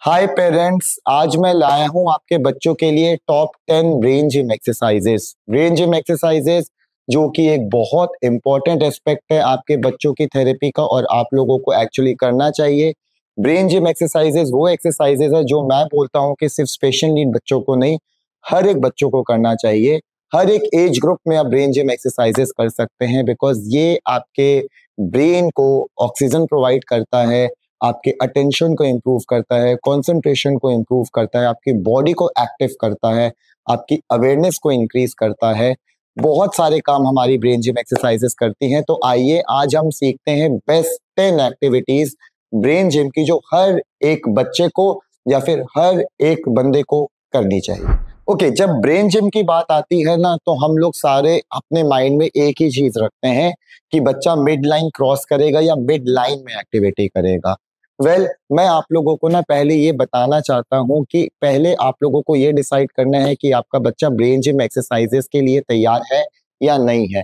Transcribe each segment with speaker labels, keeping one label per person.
Speaker 1: हाय parents, आज मैं लाया हूं आपके बच्चों के लिए top 10 brain gym exercises. Brain gym exercises जो कि एक बहुत इंपॉर्टेंट एस्पेक्ट है आपके बच्चों की थेरेपी का और आप लोगों को एक्चुअली करना चाहिए। ब्रेन जिम एक्सरसाइजेस वो एक्सरसाइजेस है जो मैं बोलता हूं कि सिर्फ स्पेशल नीड बच्चों को नहीं, हर एक बच्चों को करना चाहिए। हर एक एज ग्रुप में आप ब्रेन जिम एक्सरसाइजेस कर सकते हैं बिकॉज ये आपके ब्रेन को ऑक्सीजन प्रोवाइड करता है, आपके अटेंशन को इम्प्रूव करता है, कंसंट्रेशन को इम्प्रूव करता है, आपकी बॉडी को एक्टिव करता है, आपकी अवेयरनेस को इंक्रीज करता है। बहुत सारे काम हमारी ब्रेन जिम एक्सरसाइजेस करती हैं। तो आइए आज हम सीखते हैं बेस्ट 10 एक्टिविटीज ब्रेन जिम की जो हर एक बच्चे को या फिर हर एक बंदे को करनी चाहिए। ओके, जब ब्रेन जिम की बात आती है ना, तो हम लोग सारे अपने माइंड में एक ही चीज रखते हैं कि बच्चा मिड लाइन क्रॉस करेगा या मिड लाइन में एक्टिविटी करेगा। मैं आप लोगों को ना पहले ये बताना चाहता हूँ कि पहले आप लोगों को ये डिसाइड करना है कि आपका बच्चा ब्रेन जिम एक्सरसाइजेस के लिए तैयार है या नहीं है।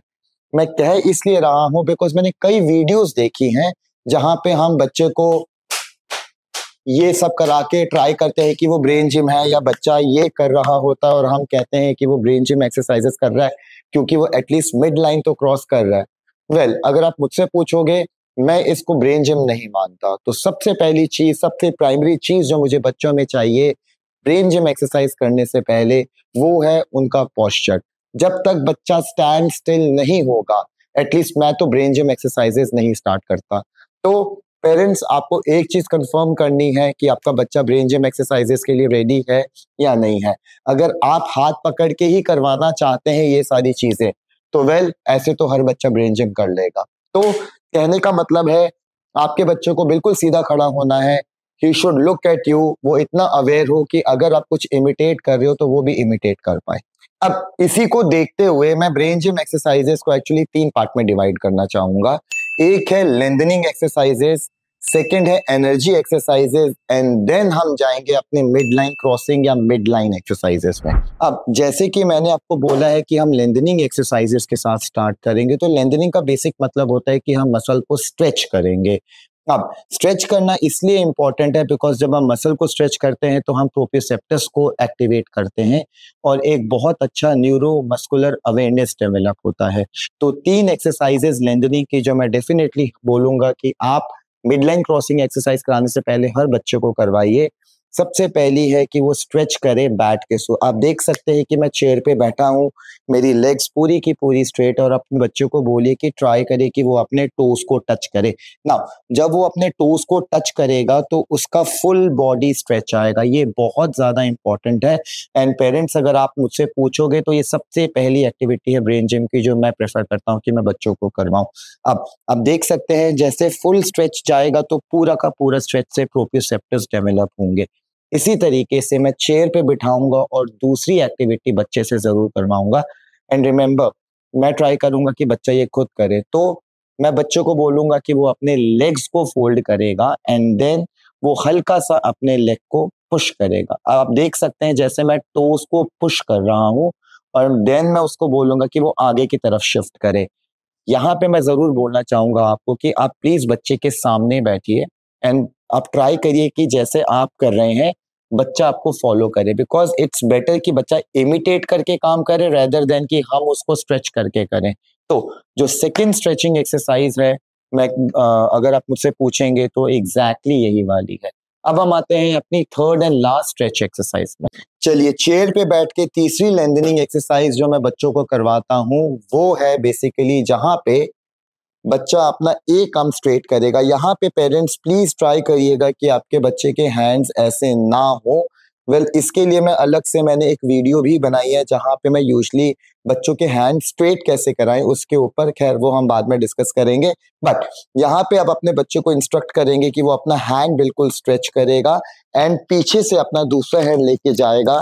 Speaker 1: मैं कह इसलिए रहा हूँ बिकॉज मैंने कई वीडियोस देखी हैं जहां पे हम बच्चे को ये सब करा के ट्राई करते हैं कि वो ब्रेन जिम है या बच्चा ये कर रहा होता है और हम कहते हैं कि वो ब्रेन जिम एक्सरसाइजेस कर रहा है क्योंकि वो एटलीस्ट मिड लाइन तो क्रॉस कर रहा है। अगर आप मुझसे पूछोगे, मैं इसको ब्रेन जिम नहीं मानता। तो सबसे पहली चीज, सबसे प्राइमरी चीज जो मुझे बच्चों में चाहिए ब्रेन जिम एक्सरसाइज करने से पहले, वो है उनका पोस्चर। जब तक बच्चा स्टैंड स्टिल नहीं होगा, एटलीस्ट मैं तो ब्रेन जिम एक्सरसाइजेस नहीं स्टार्ट करता। तो पेरेंट्स, आपको एक चीज कंफर्म करनी है कि आपका बच्चा ब्रेन जिम एक्सरसाइजेस के लिए रेडी है या नहीं है। अगर आप हाथ पकड़ के ही करवाना चाहते हैं ये सारी चीजें, तो ऐसे तो हर बच्चा ब्रेन जिम कर लेगा। तो कहने का मतलब है आपके बच्चों को बिल्कुल सीधा खड़ा होना है। He should look at you, वो इतना अवेयर हो कि अगर आप कुछ इमिटेट कर रहे हो तो वो भी इमिटेट कर पाए। अब इसी को देखते हुए मैं ब्रेन जिम एक्सरसाइजेस को एक्चुअली 3 पार्ट में डिवाइड करना चाहूंगा। एक है लेंथनिंग एक्सरसाइजेस, सेकंड है एनर्जी एक्सरसाइजेस, एंड देन हम जाएंगे अपने मिड लाइन क्रॉसिंग या मिड लाइन एक्सरसाइजेस में। अब जैसे कि मैंने आपको बोला है कि हम लेंथनिंग एक्सरसाइजेस के साथ स्टार्ट करेंगे, तो लेंथनिंग का बेसिक मतलब होता है कि हम मसल को स्ट्रेच करेंगे। अब स्ट्रेच करना इसलिए इंपॉर्टेंट है बिकॉज जब हम मसल को स्ट्रेच करते हैं तो हम प्रोप्रियोसेप्टर्स को एक्टिवेट करते हैं और एक बहुत अच्छा न्यूरो मस्कुलर अवेयरनेस डेवलप होता है। तो 3 एक्सरसाइजेस लेंथनिंग की जो मैं डेफिनेटली बोलूंगा कि आप मिड लाइन क्रॉसिंग एक्सरसाइज कराने से पहले हर बच्चे को करवाइए। सबसे पहली है कि वो स्ट्रेच करे बैठ के। सो आप देख सकते हैं कि मैं चेयर पे बैठा हूँ, मेरी लेग्स पूरी की पूरी स्ट्रेट, और अपने बच्चे को बोलिए कि ट्राई करे कि वो अपने टोस को टच करे। ना, जब वो अपने टोस को टच करेगा तो उसका फुल बॉडी स्ट्रेच आएगा। ये बहुत ज्यादा इंपॉर्टेंट है। एंड पेरेंट्स, अगर आप मुझसे पूछोगे तो ये सबसे पहली एक्टिविटी है ब्रेन जिम की जो मैं प्रेफर करता हूँ कि मैं बच्चों को करवाऊं। अब देख सकते हैं जैसे फुल स्ट्रेच जाएगा तो पूरा का पूरा स्ट्रेच से प्रोप्रियोसेप्टर्स डेवलप होंगे। इसी तरीके से मैं चेयर पे बिठाऊंगा और दूसरी एक्टिविटी बच्चे से जरूर करवाऊंगा। एंड रिमेंबर, मैं ट्राई करूंगा कि बच्चा ये खुद करे। तो मैं बच्चों को बोलूंगा कि वो अपने लेग्स को फोल्ड करेगा एंड देन वो हल्का सा अपने लेग को पुश करेगा। अब आप देख सकते हैं जैसे मैं टोस को पुश कर रहा हूँ और देन मैं उसको बोलूंगा कि वो आगे की तरफ शिफ्ट करे। यहाँ पे मैं जरूर बोलना चाहूंगा आपको कि आप प्लीज बच्चे के सामने बैठिए एंड आप ट्राई करिए कि जैसे आप कर रहे हैं बच्चा आपको फॉलो करे, बिकॉज इट्स बेटर कि बच्चा इमिटेट करके काम करे रेदर देन कि हम उसको स्ट्रेच करके करें। तो जो सेकंड स्ट्रेचिंग एक्सरसाइज है, अगर आप मुझसे पूछेंगे तो एग्जैक्टली यही वाली है। अब हम आते हैं अपनी third and last stretch exercise में। चलिए, चेयर पे बैठ के तीसरी लेंथनिंग एक्सरसाइज जो मैं बच्चों को करवाता हूँ वो है बेसिकली जहां पे बच्चा अपना एक आर्म स्ट्रेट करेगा। यहाँ पे पेरेंट्स प्लीज ट्राई करिएगा कि आपके बच्चे के हैंड्स ऐसे ना हो। इसके लिए मैंने एक वीडियो भी बनाई है जहाँ पे मैं यूजली बच्चों के हैंड स्ट्रेट कैसे कराएं उसके ऊपर, खैर वो हम बाद में डिस्कस करेंगे। बट यहाँ पे अब अपने बच्चे को इंस्ट्रक्ट करेंगे कि वो अपना हैंड बिल्कुल स्ट्रेच करेगा एंड पीछे से अपना दूसरा हैंड लेके जाएगा,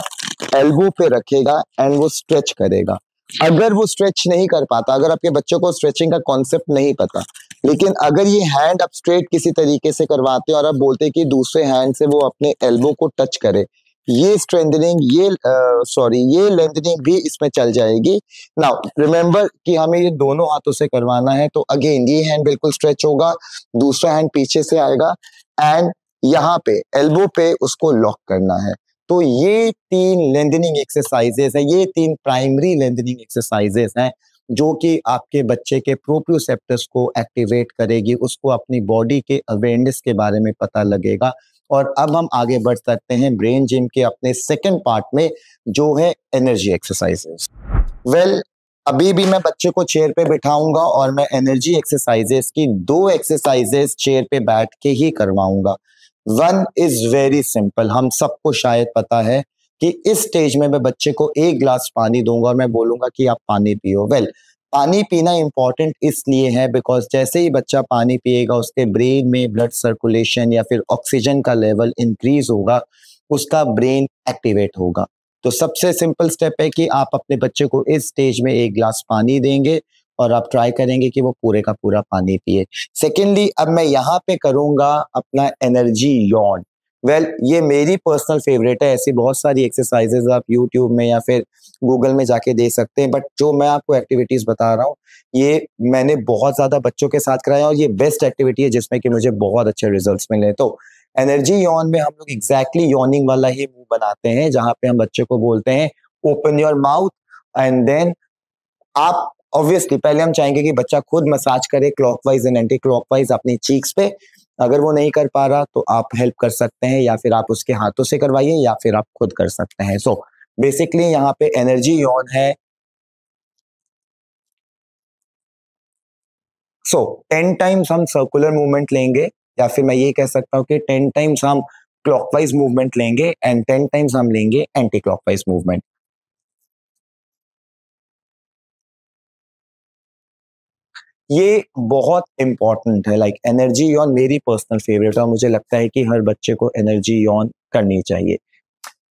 Speaker 1: एल्बो पे रखेगा एंड वो स्ट्रेच करेगा। अगर वो स्ट्रेच नहीं कर पाता, अगर आपके बच्चों को स्ट्रेचिंग का कॉन्सेप्ट नहीं पता, लेकिन अगर ये हैंड आप स्ट्रेट किसी तरीके से करवाते हैं और आप बोलते हैं कि दूसरे हैंड से वो अपने एल्बो को टच करे, ये स्ट्रेंथनिंग, ये लेंथनिंग भी इसमें चल जाएगी। नाउ रिमेंबर कि हमें ये दोनों हाथों से करवाना है। तो अगेन ये हैंड बिल्कुल स्ट्रेच होगा, दूसरा हैंड पीछे से आएगा एंड यहाँ पे एल्बो पे उसको लॉक करना है। तो ये 3 लेंथनिंग एक्सरसाइजेस है, ये 3 प्राइमरी लेंथनिंग एक्सरसाइजेस हैं जो कि आपके बच्चे के प्रोप्रियोसेप्टर्स को एक्टिवेट करेगी, उसको अपनी बॉडी के अवेयरनेस के बारे में पता लगेगा। और अब हम आगे बढ़ सकते हैं ब्रेन जिम के अपने सेकंड पार्ट में, जो है एनर्जी एक्सरसाइजेस। वेल, अभी भी मैं बच्चे को चेयर पे बिठाऊंगा और मैं एनर्जी एक्सरसाइजेस की 2 एक्सरसाइजेस चेयर पे बैठ के ही करवाऊंगा। वन इज वेरी सिंपल, हम सबको शायद पता है कि इस स्टेज में मैं बच्चे को 1 ग्लास पानी दूंगा और मैं बोलूंगा कि आप पानी पियो। वेल, पानी पीना इंपॉर्टेंट इसलिए है बिकॉज जैसे ही बच्चा पानी पिएगा उसके ब्रेन में ब्लड सर्कुलेशन या फिर ऑक्सीजन का लेवल इंक्रीज होगा, उसका ब्रेन एक्टिवेट होगा। तो सबसे सिंपल स्टेप है कि आप अपने बच्चे को इस स्टेज में 1 ग्लास पानी देंगे और आप ट्राई करेंगे कि वो पूरे का पूरा पानी पिए। सेकेंडली, अब मैं यहाँ पे करूंगा अपना एनर्जी यॉन। वेल, ये मेरी पर्सनल फेवरेट है, ऐसी बहुत सारी एक्सरसाइजेज आप यूट्यूब में या फिर गूगल में जाके दे सकते हैं, बट जो मैं आपको एक्टिविटीज बता रहा हूँ ये मैंने बहुत ज्यादा बच्चों के साथ कराया और ये बेस्ट एक्टिविटी है जिसमें कि मुझे बहुत अच्छे रिजल्ट्स मिले। तो एनर्जी यॉन में हम लोग एग्जैक्टली यॉर्निंग वाला ही मूव बनाते हैं, जहां पे हम बच्चे को बोलते हैं open your mouth and then आप ऑब्वियसली पहले हम चाहेंगे कि बच्चा खुद मसाज करे क्लॉकवाइज एंड एंटी क्लॉकवाइज अपनी चीक्स पे। अगर वो नहीं कर पा रहा तो आप हेल्प कर सकते हैं या फिर आप उसके हाथों से करवाइए या फिर आप खुद कर सकते हैं। सो बेसिकली यहाँ पे एनर्जी यॉन है। सो 10 टाइम्स हम सर्कुलर मूवमेंट लेंगे या फिर मैं ये कह सकता हूँ कि 10 टाइम्स हम क्लॉकवाइज मूवमेंट लेंगे एंड 10 टाइम्स हम लेंगे एंटी क्लॉकवाइज मूवमेंट। ये बहुत इंपॉर्टेंट है, लाइक एनर्जी यॉन मेरी पर्सनल फेवरेट है और मुझे लगता है कि हर बच्चे को एनर्जी यॉन करनी चाहिए।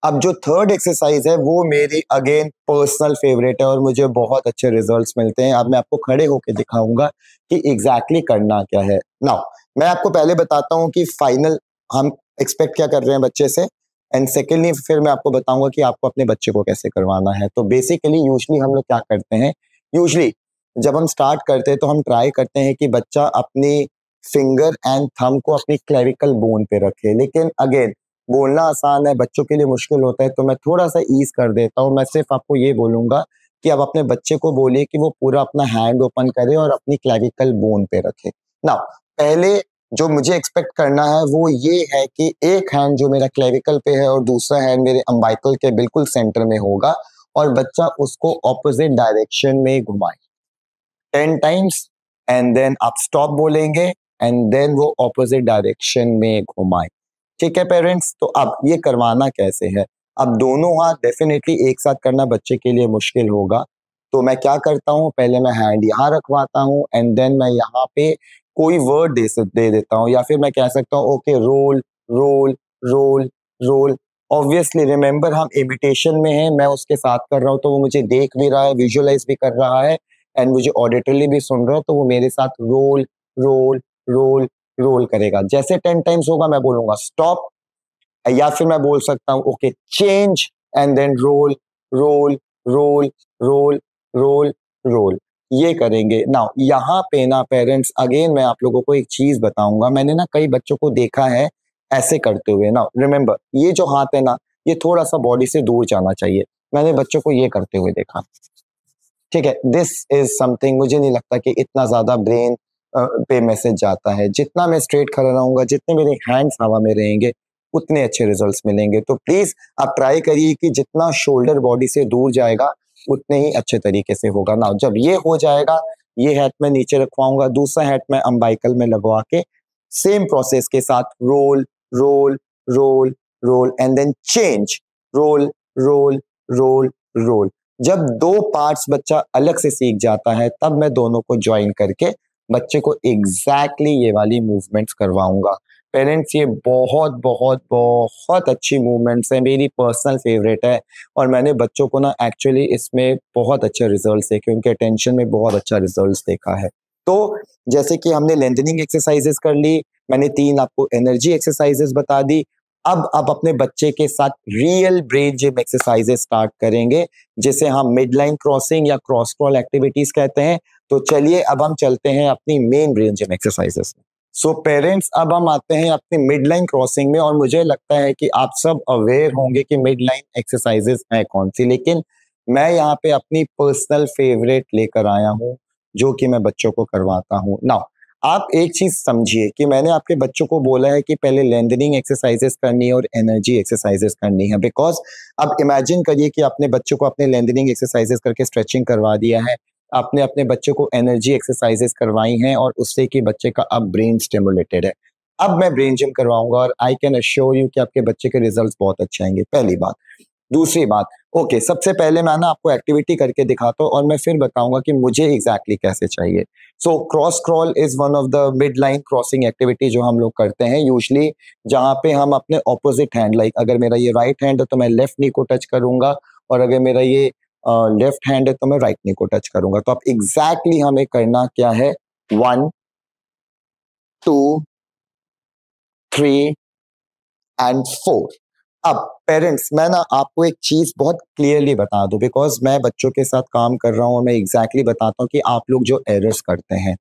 Speaker 1: अब जो थर्ड एक्सरसाइज है वो मेरी अगेन पर्सनल फेवरेट है और मुझे बहुत अच्छे रिजल्ट्स मिलते हैं। अब मैं आपको खड़े होकर दिखाऊंगा कि एग्जैक्टली करना क्या है। नाउ मैं आपको पहले बताता हूँ कि फाइनल हम एक्सपेक्ट क्या कर रहे हैं बच्चे से, एंड सेकेंडली फिर मैं आपको बताऊंगा कि आपको अपने बच्चे को कैसे करवाना है। तो बेसिकली यूजली हम लोग क्या करते हैं, यूजली जब हम स्टार्ट करते हैं तो हम ट्राई करते हैं कि बच्चा अपनी फिंगर एंड थंब को अपनी क्लेविकल बोन पे रखे, लेकिन अगेन बोलना आसान है, बच्चों के लिए मुश्किल होता है, तो मैं थोड़ा सा ईज कर देता हूँ। मैं सिर्फ आपको ये बोलूंगा कि आप अपने बच्चे को बोलिए कि वो पूरा अपना हैंड ओपन करे और अपनी क्लेविकल बोन पे रखे। ना पहले जो मुझे एक्सपेक्ट करना है वो ये है कि एक हैंड जो मेरा क्लेविकल पे है और दूसरा हैंड मेरे अम्बाइकल के बिल्कुल सेंटर में होगा और बच्चा उसको ऑपोजिट डायरेक्शन में घुमाए 10 टाइम्स एंड देन आप स्टॉप बोलेंगे एंड देन वो ऑपोजिट डायरेक्शन में घुमाए। ठीक है पेरेंट्स, तो अब ये करवाना कैसे है। अब दोनों हाथ डेफिनेटली एक साथ करना बच्चे के लिए मुश्किल होगा, तो मैं क्या करता हूँ, पहले मैं हैंड यहाँ रखवाता हूँ एंड देन मैं यहाँ पे कोई वर्ड दे देता हूँ, या फिर मैं कह सकता हूँ okay roll roll roll roll. Obviously remember हम इमिटेशन में हैं, मैं उसके साथ कर रहा हूँ तो वो मुझे देख भी रहा है, विजुअलाइज भी कर रहा है एंड मुझे ऑडिटरली भी सुन रहा है, तो वो मेरे साथ रोल रोल रोल रोल करेगा। जैसे 10 टाइम्स होगा मैं बोलूंगा स्टॉप, या फिर मैं बोल सकता हूँ okay change and then roll roll roll roll roll roll. ये करेंगे ना। यहाँ पे ना पेरेंट्स अगेन मैं आप लोगों को एक चीज बताऊंगा, मैंने ना कई बच्चों को देखा है ऐसे करते हुए ना। रिमेंबर ये जो हाथ है ना ये थोड़ा सा बॉडी से दूर जाना चाहिए, मैंने बच्चों को ये करते हुए देखा। ठीक है, दिस इज समथिंग मुझे नहीं लगता कि इतना ज्यादा ब्रेन पे मैसेज जाता है। जितना मैं स्ट्रेट खड़ा रहूंगा, जितने मेरे हैंड्स हवा में रहेंगे उतने अच्छे रिजल्ट्स मिलेंगे। तो प्लीज आप ट्राई करिए कि जितना शोल्डर बॉडी से दूर जाएगा उतने ही अच्छे तरीके से होगा ना। जब ये हो जाएगा, ये हैट मैं नीचे रखवाऊंगा, दूसरा हैट मैं अम्बाइकल में लगवा के सेम प्रोसेस के साथ roll roll roll roll and then change roll roll roll roll. जब 2 पार्ट्स बच्चा अलग से सीख जाता है तब मैं दोनों को ज्वाइन करके बच्चे को एग्जैक्टली ये वाली मूवमेंट्स करवाऊंगा। पेरेंट्स ये बहुत बहुत बहुत अच्छी मूवमेंट्स है, मेरी पर्सनल फेवरेट है और मैंने बच्चों को ना एक्चुअली इसमें बहुत अच्छे रिजल्ट्स देखे, उनके अटेंशन में बहुत अच्छा रिजल्ट्स देखा है। तो जैसे कि हमने लेंथनिंग एक्सरसाइजेस कर ली, मैंने 3 आपको एनर्जी एक्सरसाइजेस बता दी। अब आप अपने बच्चे के साथ real brain gym exercises start करेंगे जिसे हम मिड लाइन क्रॉसिंग या क्रॉस क्रॉल एक्टिविटीज कहते हैं। तो चलिए अब हम चलते हैं अपनी मेन ब्रेन जिम एक्सरसाइजेस में। सो पेरेंट्स, अब हम आते हैं अपनी मिड लाइन क्रॉसिंग में, और मुझे लगता है कि आप सब अवेयर होंगे कि मिड लाइन एक्सरसाइजेस हैं कौन सी, लेकिन मैं यहाँ पे अपनी पर्सनल फेवरेट लेकर आया हूँ जो कि मैं बच्चों को करवाता हूँ। नाउ आप एक चीज समझिए कि मैंने आपके बच्चों को बोला है कि पहले लेंथनिंग एक्सरसाइजेस करनी है और एनर्जी एक्सरसाइजेस करनी है, बिकॉज अब इमेजिन करिए कि अपने बच्चों को अपने लेंथनिंग एक्सरसाइजेस करके स्ट्रेचिंग करवा दिया है, आपने अपने बच्चे को एनर्जी एक्सरसाइजेस करवाई हैं और उससे कि बच्चे का अब ब्रेन स्टिमुलेटेड है। अब मैं ब्रेन जिम करवाऊंगा और आई कैन अश्योर यू कि आपके बच्चे के रिजल्ट्स बहुत अच्छे आएंगे, पहली बात। दूसरी बात, ओके, सबसे पहले मैं ना आपको एक्टिविटी करके दिखाता हूँ और मैं फिर बताऊंगा कि मुझे एग्जैक्टली कैसे चाहिए। So cross crawl is one of the mid line crossing activity जो हम लोग करते हैं यूजली, जहाँ पे हम अपने ऑपोजिट हैंड, लाइक अगर मेरा ये राइट हैंड है तो मैं लेफ्ट नी को टच करूंगा, और अगर मेरा ये लेफ्ट हैंड है तो मैं राइट नी को टच करूंगा। तो आप एग्जैक्टली हमें करना क्या है, 1 2 3 एंड 4। अब पेरेंट्स, मैं ना आपको एक चीज बहुत क्लियरली बता दूं, बिकॉज मैं बच्चों के साथ काम कर रहा हूं और मैं एग्जैक्टली बताता हूं कि आप लोग जो एरर्स करते हैं।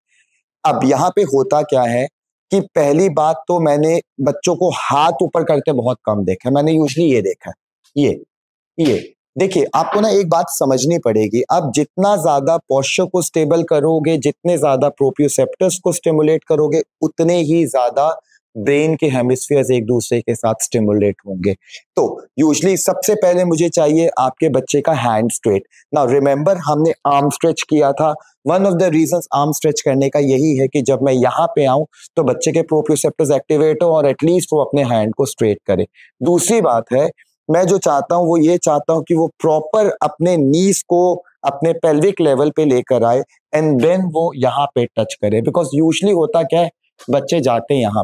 Speaker 1: अब यहाँ पे होता क्या है कि पहली बात तो मैंने बच्चों को हाथ ऊपर करते बहुत कम देखा है, मैंने यूजली ये देखा है, ये देखिए, आपको ना एक बात समझनी पड़ेगी, आप जितना ज्यादा पोस्चर को स्टेबल करोगे, जितने ज्यादा प्रोप्रियोसेप्टर्स को स्टिमुलेट करोगे, उतने ही ज्यादा ब्रेन के हेमिस्फीयर्स एक दूसरे के साथ स्टिमुलेट होंगे। तो यूजली सबसे पहले मुझे चाहिए आपके बच्चे का हैंड स्ट्रेट। नाउ रिमेंबर, हमने आर्म स्ट्रेच किया था। One of the reasons arm stretch करने का यही है कि जब मैं यहाँ पे आऊं तो बच्चे के प्रोप्रियोसेप्टर्स एक्टिवेट हो और एटलीस्ट वो अपने हैंड को स्ट्रेट करे। दूसरी बात है, मैं जो चाहता हूं वो ये चाहता हूं कि वो प्रॉपर अपने नीज को अपने पेल्विक लेवल पे लेकर आए एंड देन वो यहाँ पे टच करे, बिकॉज यूजली होता क्या है, बच्चे जाते यहाँ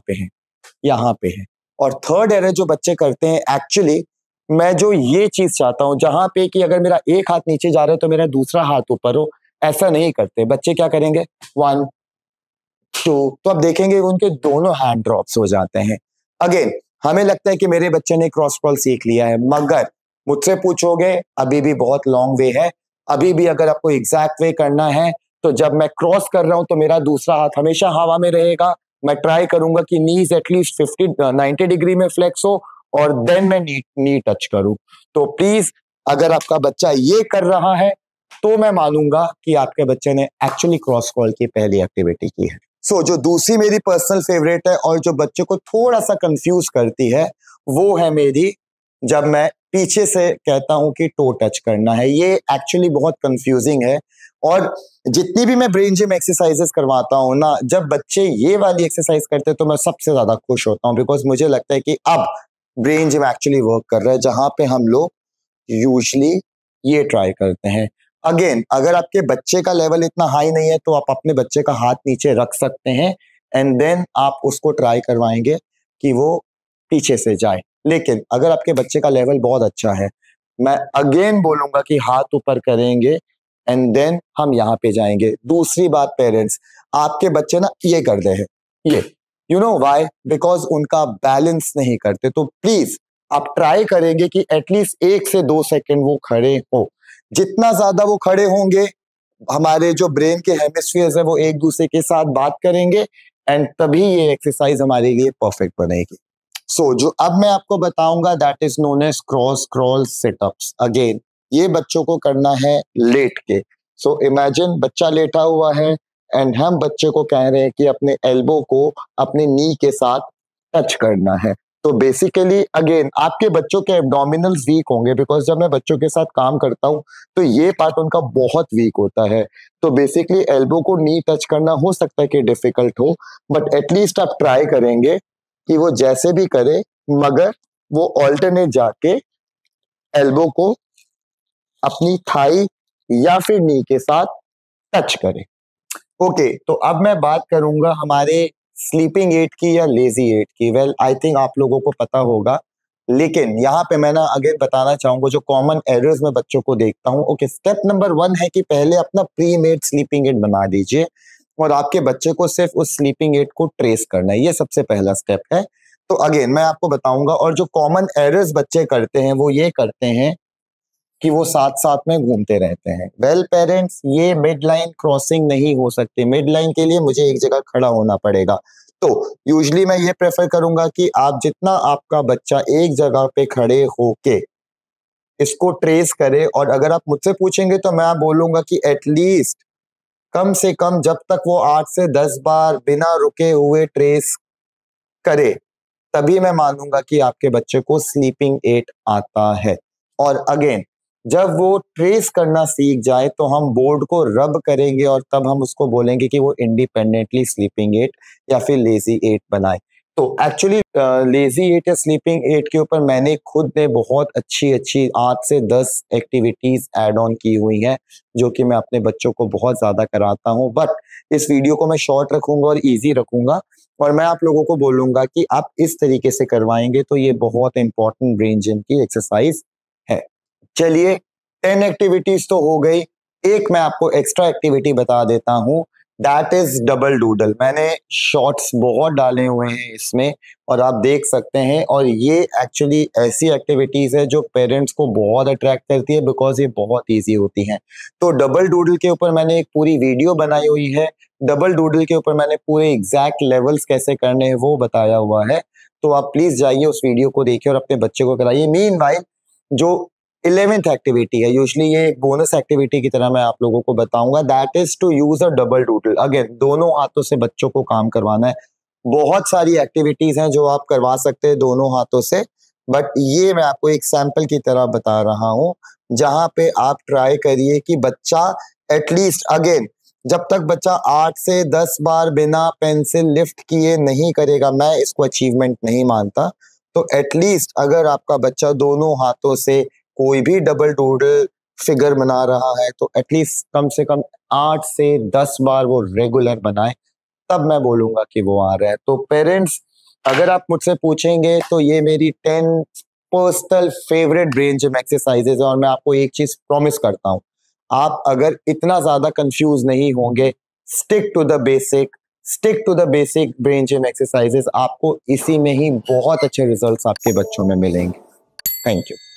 Speaker 1: पे हैं। और थर्ड एरर जो बच्चे करते हैं, एक्चुअली मैं जो ये चीज चाहता हूं जहां पे कि अगर मेरा एक हाथ नीचे जा रहा है तो मेरा दूसरा हाथ ऊपर हो, ऐसा नहीं करते बच्चे। क्या करेंगे, 1 2, तो आप देखेंगे उनके दोनों हैंड ड्रॉप्स हो जाते हैं। अगेन, हमें लगता है कि मेरे बच्चे ने क्रॉस क्रॉल सीख लिया है, मगर मुझसे पूछोगे अभी भी बहुत लॉन्ग वे है। अभी भी अगर आपको एग्जैक्ट वे करना है तो जब मैं क्रॉस कर रहा हूं तो मेरा दूसरा हाथ हमेशा हवा में रहेगा। मैं ट्राई करूंगा कि नीज एटलीस्ट 90 डिग्री में फ्लेक्स हो और देन मैं नी टच करूं। तो प्लीज, अगर आपका बच्चा ये कर रहा है तो मैं मानूंगा कि आपके बच्चे ने एक्चुअली क्रॉस क्रॉल की पहली एक्टिविटी की है। जो दूसरी मेरी पर्सनल फेवरेट है और जो बच्चे को थोड़ा सा कंफ्यूज करती है, वो है मेरी, जब मैं पीछे से कहता हूं कि टो टच करना है। ये एक्चुअली बहुत कंफ्यूजिंग है, और जितनी भी मैं ब्रेन जिम एक्सरसाइजेस करवाता हूं ना, जब बच्चे ये वाली एक्सरसाइज करते हैं तो मैं सबसे ज्यादा खुश होता हूं, बिकॉज मुझे लगता है कि अब ब्रेन जिम एक्चुअली वर्क कर रहा है, जहां पे हम लोग यूजली ये ट्राई करते हैं। अगेन, अगर आपके बच्चे का लेवल इतना हाई नहीं है तो आप अपने बच्चे का हाथ नीचे रख सकते हैं एंड देन आप उसको ट्राई करवाएंगे कि वो पीछे से जाए। लेकिन अगर आपके बच्चे का लेवल बहुत अच्छा है, मैं अगेन बोलूंगा कि हाथ ऊपर करेंगे एंड देन हम यहाँ पे जाएंगे। दूसरी बात पेरेंट्स, आपके बच्चे ना ये कर रहे हैं, ये यू नो व्हाई, बिकॉज उनका बैलेंस नहीं करते। तो प्लीज आप ट्राई करेंगे कि एटलीस्ट 1 से 2 सेकंड वो खड़े हो। जितना ज्यादा वो खड़े होंगे, हमारे जो ब्रेन के हेमिस्फीयर्स है वो एक दूसरे के साथ बात करेंगे एंड तभी ये एक्सरसाइज हमारे लिए परफेक्ट बनेगी। जो अब मैं आपको बताऊंगा that is known as cross crawl situps. Again, ये बच्चों को करना है लेट के। इमेजिन बच्चा लेटा हुआ है एंड हम बच्चे को कह रहे हैं कि अपने एल्बो को अपने नी के साथ टच करना है। तो बेसिकली अगेन आपके बच्चों के एब्डोमिनल्स वीक होंगे, बिकॉज जब मैं बच्चों के साथ काम करता हूं तो ये पार्ट उनका बहुत वीक होता है। तो बेसिकली एल्बो को नी टच करना हो सकता है कि डिफिकल्ट हो, बट एटलीस्ट आप ट्राई करेंगे कि वो जैसे भी करे, मगर वो ऑल्टरनेट जाके एल्बो को अपनी थाई या फिर नी के साथ टच करे। ओके, तो अब मैं बात करूंगा हमारे स्लीपिंग एड की या लेजी एड की। वेल, आई थिंक आप लोगों को पता होगा, लेकिन यहाँ पे मैं ना अगेन बताना चाहूंगा जो कॉमन एरर्स में बच्चों को देखता हूँ। ओके, स्टेप नंबर 1 है कि पहले अपना प्री मेड स्लीपिंग एड बना दीजिए और आपके बच्चे को सिर्फ उस स्लीपिंग एड को ट्रेस करना है, ये सबसे पहला स्टेप है। तो अगेन मैं आपको बताऊंगा, और जो कॉमन एरर्स बच्चे करते हैं वो ये करते हैं कि वो साथ साथ में घूमते रहते हैं। वेल पेरेंट्स, ये मिड लाइन क्रॉसिंग नहीं हो सकती। मिड लाइन के लिए मुझे एक जगह खड़ा होना पड़ेगा। तो यूजली मैं ये प्रेफर करूंगा कि आप जितना आपका बच्चा एक जगह पे खड़े होके इसको ट्रेस करे, और अगर आप मुझसे पूछेंगे तो मैं बोलूंगा कि एटलीस्ट कम से कम जब तक वो 8 से 10 बार बिना रुके हुए ट्रेस करे, तभी मैं मानूंगा कि आपके बच्चे को स्लीपिंग एट आता है। और अगेन, जब वो ट्रेस करना सीख जाए तो हम बोर्ड को रब करेंगे और तब हम उसको बोलेंगे कि वो इंडिपेंडेंटली स्लीपिंग एट या फिर लेजी एट बनाए। तो एक्चुअली लेजी एट या स्लीपिंग एट के ऊपर मैंने खुद ने बहुत अच्छी अच्छी 8 से 10 एक्टिविटीज ऐड ऑन की हुई हैं, जो कि मैं अपने बच्चों को बहुत ज्यादा कराता हूँ। बट इस वीडियो को मैं शॉर्ट रखूंगा और इजी रखूंगा, और मैं आप लोगों को बोलूंगा कि आप इस तरीके से करवाएंगे तो ये बहुत इंपॉर्टेंट ब्रेन जिम की एक्सरसाइज है। चलिए, 10 एक्टिविटीज तो हो गई, एक मैं आपको एक्स्ट्रा एक्टिविटी बता देता हूं, दैट इज डबल डूडल। मैंने शॉर्ट्स बहुत डाले हुए हैं इसमें और आप देख सकते हैं, और ये एक्चुअली ऐसी एक्टिविटीज है जो पेरेंट्स को बहुत अट्रैक्ट करती है बिकॉज ये बहुत ईजी होती हैं। तो डबल डूडल के ऊपर मैंने एक पूरी वीडियो बनाई हुई है, डबल डूडल के ऊपर मैंने पूरे एग्जैक्ट लेवल्स कैसे करने हैं वो बताया हुआ है। तो आप प्लीज जाइए उस वीडियो को देखिए और अपने बच्चे को कराइए। मीनवाइल जो 11th एक्टिविटी है, यूजली ये एक बोनस एक्टिविटी की तरह मैं आप लोगों को बताऊंगा, that is to use a double doodle. Again, दोनों हाथों से बच्चों को काम करवाना है। बहुत सारी एक्टिविटीज हैं जो आप करवा सकते हैं दोनों हाथों से, बट ये मैं आपको एक सैंपल की तरह बता रहा हूं, जहां पे आप ट्राई करिए कि बच्चा एटलीस्ट, अगेन, जब तक बच्चा 8 से 10 बार बिना पेंसिल लिफ्ट किए नहीं करेगा, मैं इसको अचीवमेंट नहीं मानता। तो एटलीस्ट अगर आपका बच्चा दोनों हाथों से कोई भी डबल डूडल फिगर बना रहा है तो एटलीस्ट कम से कम 8 से 10 बार वो रेगुलर बनाए, तब मैं बोलूंगा कि वो आ रहा है। तो पेरेंट्स, अगर आप मुझसे पूछेंगे तो ये मेरी 10 personal favourite brain gym exercises है, और मैं आपको एक चीज प्रॉमिस करता हूँ, आप अगर इतना ज्यादा कंफ्यूज नहीं होंगे, stick to the basic, stick to the basic brain gym exercises, आपको इसी में ही बहुत अच्छे रिजल्ट्स आपके बच्चों में मिलेंगे। Thank you.